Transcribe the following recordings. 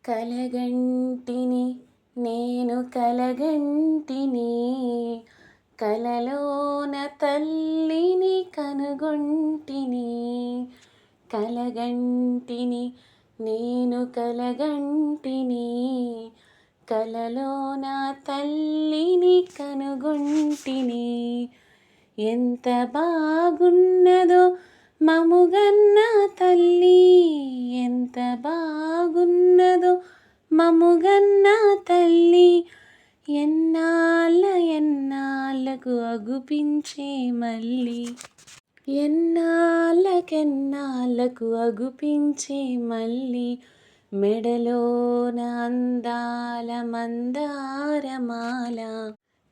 కలగంటిని నేను కలగంటిని కలలోన తల్లిని కనుగొంటిని. కలగంటిని నేను కలగంటిని కలలోన తల్లిని కనుగొంటిని. ఎంత బాగున్నదో మముగన్న తల్లి, ఎంత బాగున్నదో మముగన్న తల్లి. ఎన్నాళ్ళకు అగుపించే మళ్ళీ, ఎన్నాళ్ళకు అగుపించే మళ్ళీ. మెడలోన అందాల మందారమాల,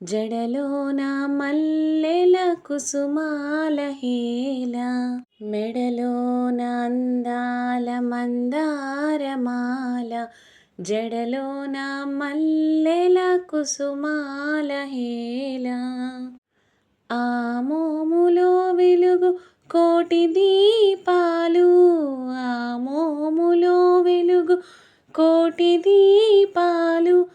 జడలోన మల్లెల కుసుమాల హేళ. మెడలోన అందాల మందారమాల, జడలోన మల్లెల కుసుమాల హేళ. ఆ మోములో వెలుగు కోటి దీపాలు, ఆ మోములో వెలుగు కోటి దీపాలు.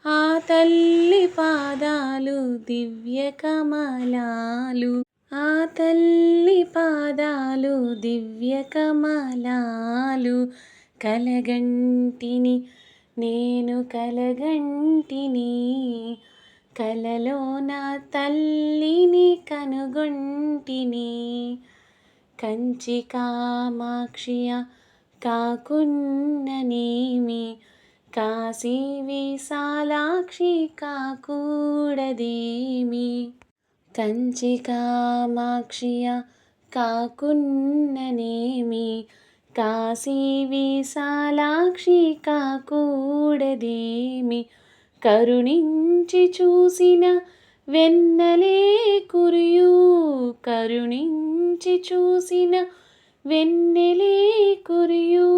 ఆ తల్లి పాదాలు దివ్య కమలాలు, ఆ తల్లి పాదాలు దివ్య కమలాలు. కలగంటిని నేను కలగంటిని కలలోన తల్లిని కనుగొంటిని. కంచి కామాక్షియ కాకున్ననేమి, కాశీ విశాలాక్షి కాకూడదేమి. కంచి కామాక్షియ కాకున్ననేమి, కాశీ విశాలాక్షి కాకూడదేమి. కరుణించి చూసిన వెన్నెలే కురియు, కరుణించి చూసిన వెన్నెలే కురియు.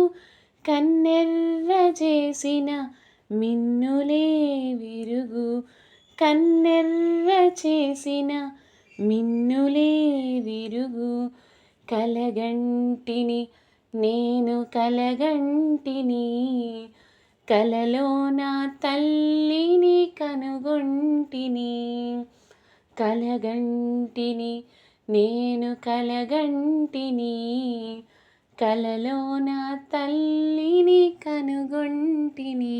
కన్నెర్ర చేసిన మిన్నులే విరుగు, కన్నెర్ర చేసిన మిన్నులే విరుగు. కలగంటిని నేను కలగంటిని కలలోన తల్లిని కనుగొంటిని. కలగంటిని నేను కలగంటిని కలలోన తల్లిని కనుగొంటిని.